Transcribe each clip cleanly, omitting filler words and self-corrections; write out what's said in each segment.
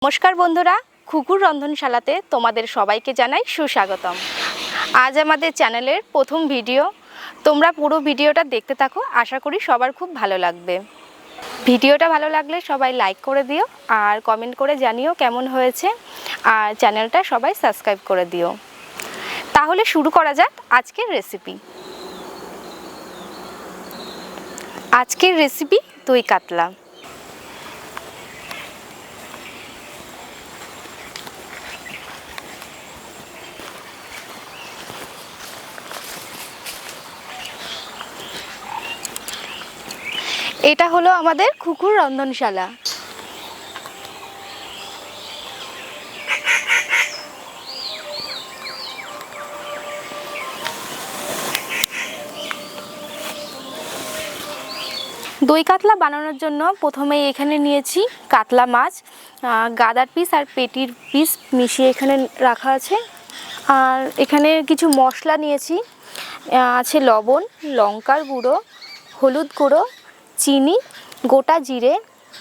নমস্কার বন্ধুরা, খুকুর রন্ধনশালাতে তোমাদের সবাইকে জানাই সুস্বাগতম। আজ আমাদের চ্যানেলের প্রথম ভিডিও। তোমরা পুরো ভিডিওটা দেখতে থাকো, আশা করি সবার খুব ভালো লাগবে। ভিডিওটা ভালো লাগলে সবাই লাইক করে দিও আর কমেন্ট করে জানিও কেমন হয়েছে, আর চ্যানেলটা সবাই সাবস্ক্রাইব করে দিও। তাহলে শুরু করা যাক আজকের রেসিপি। আজকের রেসিপি দই কাতলা। এটা হলো আমাদের খুকুর রন্ধনশালা। দই কাতলা বানানোর জন্য প্রথমেই এখানে নিয়েছি কাতলা মাছ, গাদার পিস আর পেটির পিস মিশিয়ে এখানে রাখা আছে। আর এখানে কিছু মশলা নিয়েছি, আছে লবণ, লঙ্কার গুঁড়ো, হলুদ গুঁড়ো, চিনি, গোটা জিরে,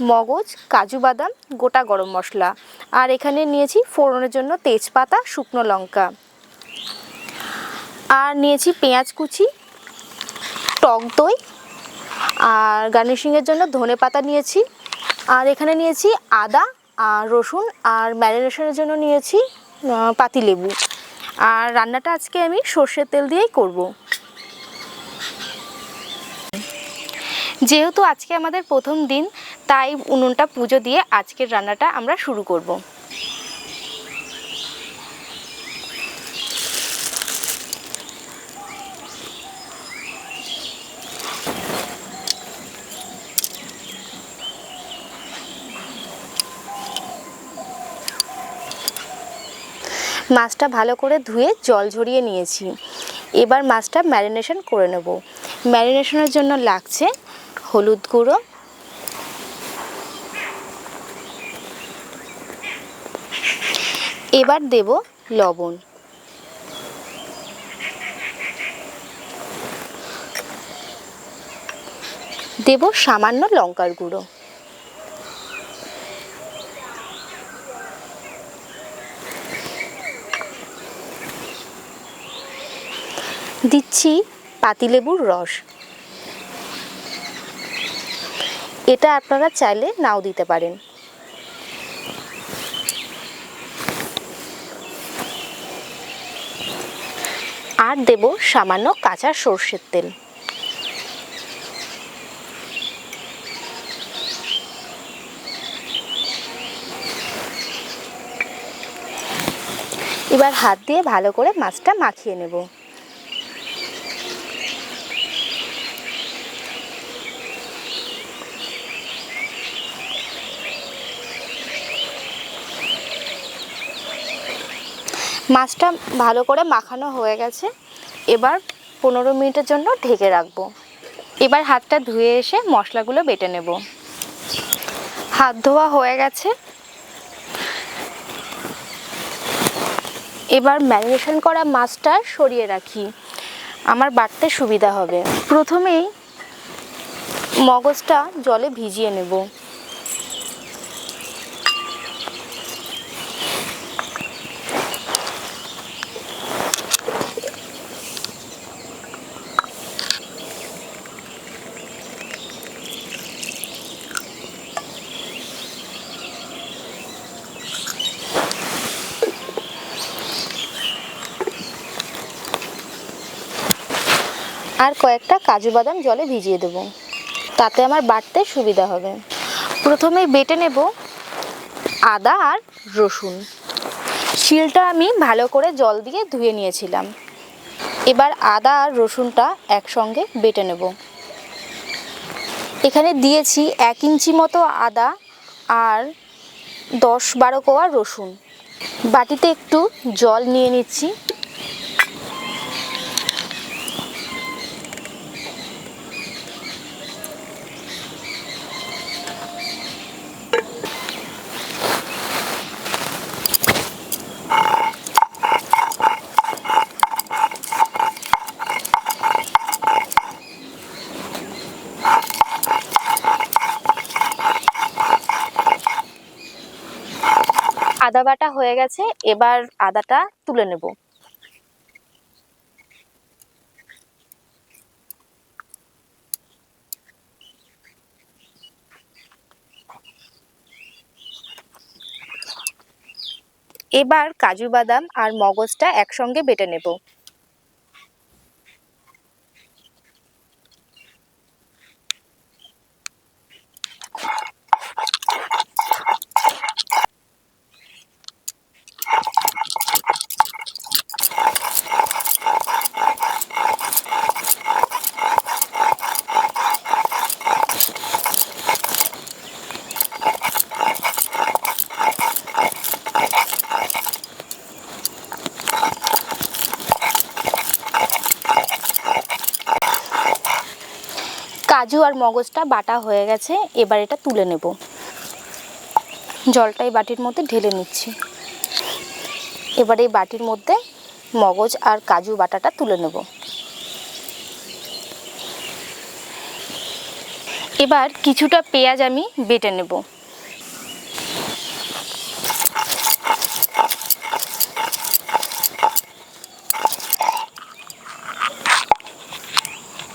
মগজ, কাজু বাদাম, গোটা গরম মশলা। আর এখানে নিয়েছি ফোড়নের জন্য তেজপাতা, শুকনো লঙ্কা। আর নিয়েছি পেঁয়াজ কুচি, টক দই, আর গার্নিশিংয়ের জন্য ধনেপাতা নিয়েছি। আর এখানে নিয়েছি আদা আর রসুন, আর ম্যারিনেশনের জন্য নিয়েছি পাতিলেবু। আর রান্নাটা আজকে আমি সর্ষের তেল দিয়েই করব। যেহেতু আজকে আমাদের প্রথম দিন, তাই উনুনটা পুজো দিয়ে আজকের রান্নাটা আমরা শুরু করব। মাছটা ভালো করে ধুয়ে জল ঝরিয়ে নিয়েছি। এবার মাছটা ম্যারিনেশন করে নেব। ম্যারিনেশনের জন্য লাগছে হলুদ গুঁড়ো, এবার দেব লবণ, দেব সামান্য লঙ্কার গুঁড়ো, দিচ্ছি পাতিলেবুর রস। এটা আপনারা চাইলে নাও দিতে পারেন। আর দেব সামান্য কাঁচা সর্ষের তেল। এবার হাত দিয়ে ভালো করে মাছটা মাখিয়ে নেব। মাছটা ভালো করে মাখানো হয়ে গেছে। এবার 15 মিনিটের জন্য ঢেকে রাখবো। এবার হাতটা ধুয়ে এসে মশলাগুলো বেটে নেব। হাত ধোয়া হয়ে গেছে। এবার ম্যারিনেশন করা মাছটা সরিয়ে রাখি, আমার বাটতে সুবিধা হবে। প্রথমেই মগজটা জলে ভিজিয়ে নেব। আর কয়েকটা কাজু বাদাম জলে ভিজিয়ে দেব, তাতে আমার বাটতে সুবিধা হবে। প্রথমে বেটে নেব আদা আর রসুন। শিলটা আমি ভালো করে জল দিয়ে ধুয়ে নিয়েছিলাম। এবার আদা আর রসুনটা একসঙ্গে বেটে নেব। এখানে দিয়েছি 1 ইঞ্চি মতো আদা আর 10-12 কোয়া রসুন। বাটিতে একটু জল নিয়ে নিচ্ছি। আদা বাটা হয়ে গেছে, এবার আদাটা তুলে নেব। এবার কাজু বাদাম আর মগজটা একসঙ্গে বেটে নেব। কাজু আর মগজটা বাটা হয়ে গেছে, এবার এটা তুলে নেব। জলটা এই বাটির মধ্যে ঢেলে নিচ্ছি। এবার এই বাটির মধ্যে মগজ আর কাজু বাটাটা তুলে নেব। এবার কিছুটা পেঁয়াজ আমি বেটে নেব।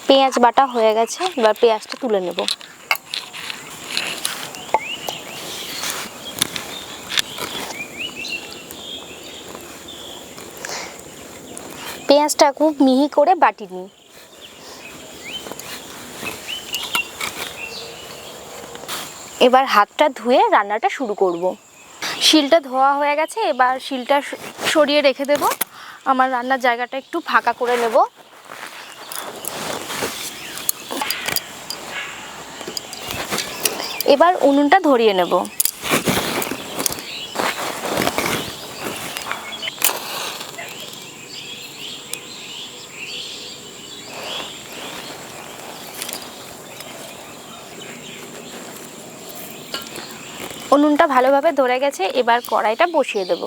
পেঁয়াজ বাটা হয়ে গেছে, এবার পেঁয়াজটা তুলে নেব। পেঁয়াজটা খুব মিহি করে বাটি নিই। এবার হাতটা ধুয়ে রান্নাটা শুরু করব। শিলটা ধোয়া হয়ে গেছে, এবার শিলটা সরিয়ে রেখে দেব। আমার রান্নার জায়গাটা একটু ফাঁকা করে নেব। এবার উনুনটা ধরিয়ে নেব। উনুনটা ভালোভাবে ধরে গেছে, এবার কড়াইটা বসিয়ে দেব।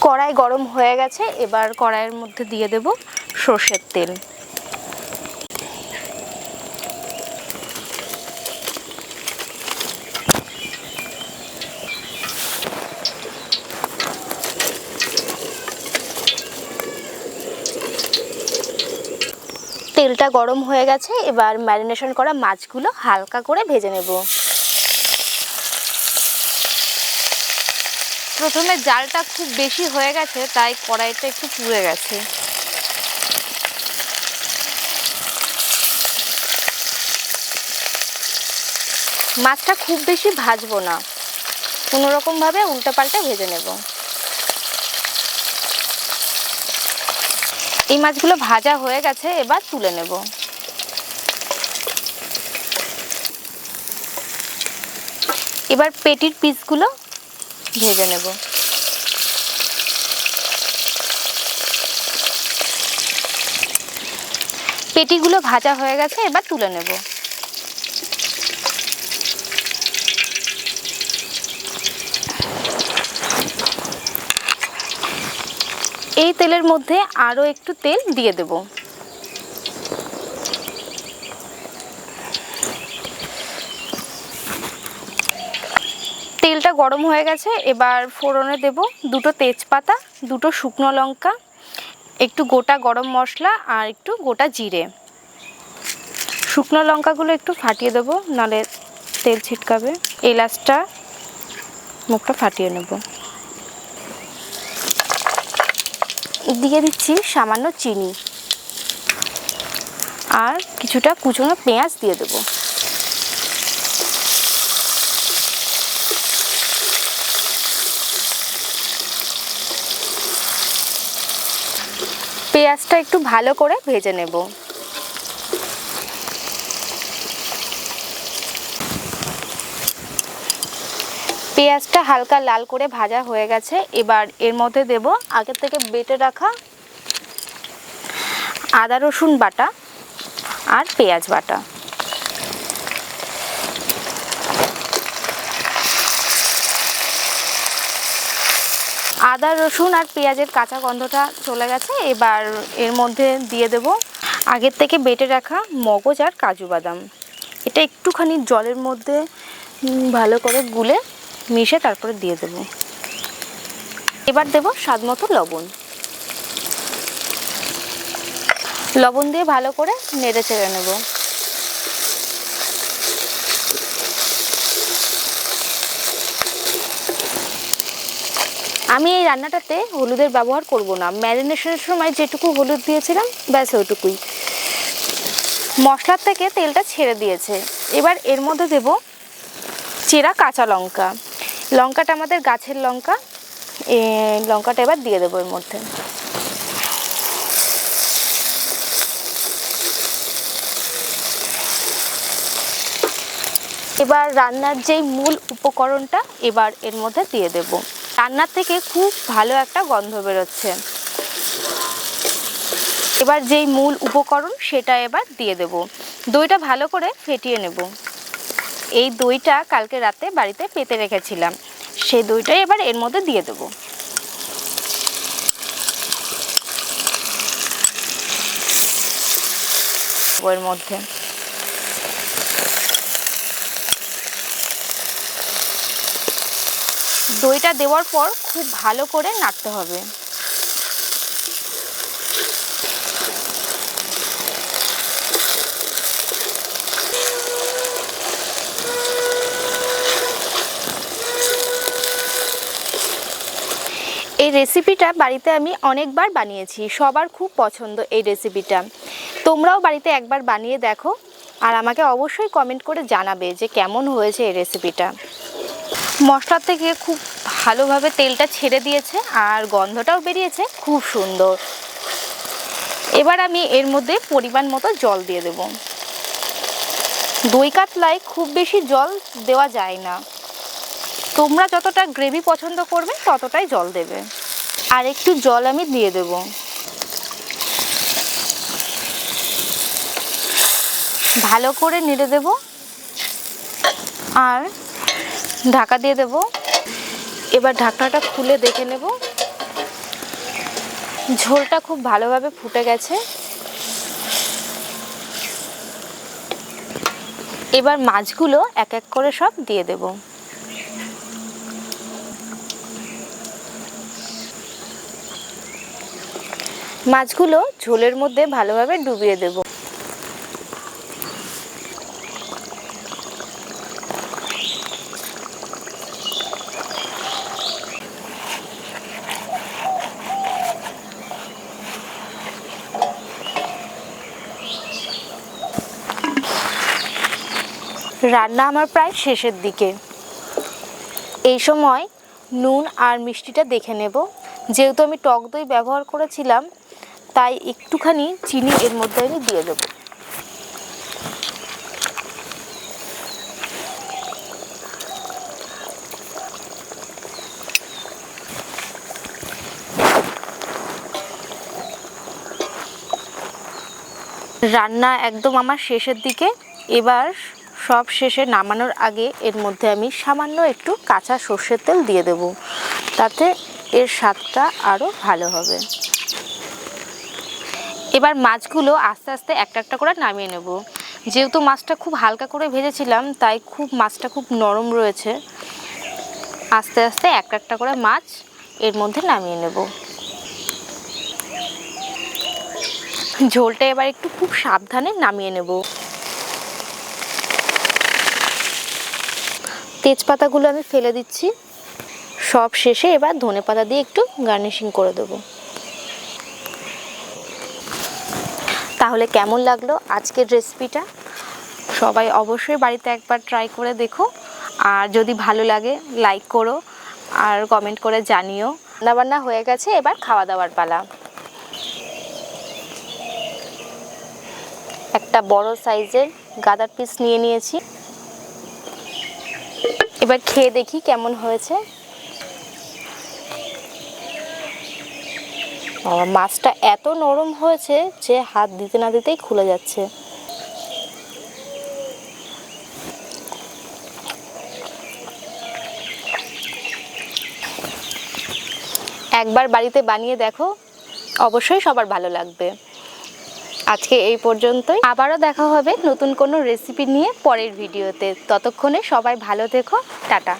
কড়াই গরম হয়ে গেছে, এবার কড়াইয়ের মধ্যে দিয়ে দেব সর্ষের তেল। তেলটা গরম হয়ে গেছে, এবার ম্যারিনেশন করা মাছগুলো হালকা করে ভেজে নেব। প্রথমে জালটা খুব বেশি হয়ে গেছে, তাই কড়াইটা একটু পুড়ে গেছে। মাছটা খুব বেশি ভাজবো না, কোনোরকমভাবে উল্টে পাল্টে ভেজে নেব। এই মাছগুলো ভাজা হয়ে গেছে, এবার তুলে নেব। এবার পেটির পিসগুলো ভেজে নেব। পেটিগুলো ভাজা হয়ে গেছে, এবার তুলে নেব। এই তেলের মধ্যে আরও একটু তেল দিয়ে দেব। তেলটা গরম হয়ে গেছে, এবার ফোড়নে দেব দুটো তেজপাতা, দুটো শুকনো লঙ্কা, একটু গোটা গরম মশলা আর একটু গোটা জিরে। শুকনো লঙ্কাগুলো একটু ফাটিয়ে দেবো, নাহলে তেল ছিটকাবে। এলাচটা মুখটা ফাটিয়ে নেব। দিয়ে দিচ্ছি সামান্য চিনি আর কিছুটা কুচনো পেঁয়াজ দিয়ে দেব। পেঁয়াজটা একটু ভালো করে ভেজে নেব। পেঁয়াজটা হালকা লাল করে ভাজা হয়ে গেছে, এবার এর মধ্যে দেব আগে থেকে বেটে রাখা আদা রসুন বাটা আর পেঁয়াজ বাটা। আদা রসুন আর পেঁয়াজের কাঁচা গন্ধটা চলে গেছে, এবার এর মধ্যে দিয়ে দেব আগের থেকে বেটে রাখা মগজ আর কাজু বাদাম। এটা একটুখানি জলের মধ্যে ভালো করে গুলে মিশে তারপরে দিয়ে দেব। এবার দেব স্বাদ মতো লবণ। লবণ দিয়ে ভালো করে নেড়ে চেড়ে নেব। আমি এই রান্নাটাতে হলুদের ব্যবহার করব না, ম্যারিনেশনের সময় যেটুকু হলুদ দিয়েছিলাম ব্যাস ওইটুকুই। মশলার থেকে তেলটা ছেড়ে দিয়েছে। এবার এর মধ্যে দেব চেরা কাঁচা লঙ্কা। লঙ্কাটা আমাদের গাছের লঙ্কা, লঙ্কাটা এবার দিয়ে দেবো এর মধ্যে। এবার রান্নার যেই মূল উপকরণটা এবার এর মধ্যে দিয়ে দেব। রান্নার থেকে খুব ভালো একটা গন্ধ বেরোচ্ছে। এবার যেই মূল উপকরণ সেটা এবার দিয়ে দেব। দইটা ভালো করে ফেটিয়ে নেব। এই দইটা কালকে রাতে বাড়িতে পেতে রেখেছিলাম, সেই দইটাই এবার এর মধ্যে দিয়ে দেব। এর মধ্যে দইটা দেওয়ার পর খুব ভালো করে নাড়তে হবে। এই রেসিপিটা বাড়িতে আমি অনেকবার বানিয়েছি, সবার খুব পছন্দ এই রেসিপিটা। তোমরাও বাড়িতে একবার বানিয়ে দেখো আর আমাকে অবশ্যই কমেন্ট করে জানাবে যে কেমন হয়েছে এই রেসিপিটা। মশলার থেকে খুব ভালোভাবে তেলটা ছেড়ে দিয়েছে আর গন্ধটাও বেরিয়েছে খুব সুন্দর। এবার আমি এর মধ্যে পরিমাণ মতো জল দিয়ে দেব। দই কাতলায় খুব বেশি জল দেওয়া যায় না, তোমরা যতটা গ্রেভি পছন্দ করবে ততটাই জল দেবে। আর একটু জল আমি দিয়ে দেব। ভালো করে নেড়ে দেব আর ঢাকা দিয়ে দেব। এবার ঢাকনাটা খুলে দেখে নেব। ঝোলটা খুব ভালোভাবে ফুটে গেছে। এবার মাছগুলো এক এক করে সব দিয়ে দেব। মাছগুলো ঝোলের মধ্যে ভালোভাবে ডুবিয়ে দেব। রান্না আমার প্রায় শেষের দিকে। এই সময় নুন আর মিষ্টিটা দেখে নেব। যেহেতু আমি টক দই ব্যবহার করেছিলাম তাই একটুখানি চিনি এর মধ্যে আমি দিয়ে দেব। রান্না একদম আমার শেষের দিকে। এবার সব শেষে নামানোর আগে এর মধ্যে আমি সামান্য একটু কাঁচা সর্ষের তেল দিয়ে দেব, তাতে এর স্বাদটা আরও ভালো হবে। এবার মাছগুলো আস্তে আস্তে একটা একটা করে নামিয়ে নেব। যেহেতু মাছটা খুব হালকা করে ভেজেছিলাম তাই মাছটা খুব নরম রয়েছে। আস্তে আস্তে একটা একটা করে মাছ এর মধ্যে নামিয়ে নেব। ঝোলটা এবার একটু খুব সাবধানে নামিয়ে নেব। তেজপাতাগুলো আমি ফেলে দিচ্ছি। সব শেষে এবার ধনেপাতা দিয়ে একটু গার্নিশিং করে দেব। তাহলে কেমন লাগলো আজকের রেসিপিটা? সবাই অবশ্যই বাড়িতে একবার ট্রাই করে দেখো, আর যদি ভালো লাগে লাইক করো আর কমেন্ট করে জানিও। রান্নাবান্না হয়ে গেছে, এবার খাওয়া দাওয়ার পালা। একটা বড় সাইজের গাদার পিস নিয়ে নিয়েছি। এবার খেয়ে দেখি কেমন হয়েছে। মাছটা এত নরম হয়েছে যে হাত দিতে না দিতেই খুলে যাচ্ছে। একবার বাড়িতে বানিয়ে দেখো, অবশ্যই সবার ভালো লাগবে। আজকে এই পর্যন্তই। আবারও দেখা হবে নতুন কোনো রেসিপি নিয়ে পরের ভিডিওতে। ততক্ষণে সবাই ভালো থেকো। টাটা।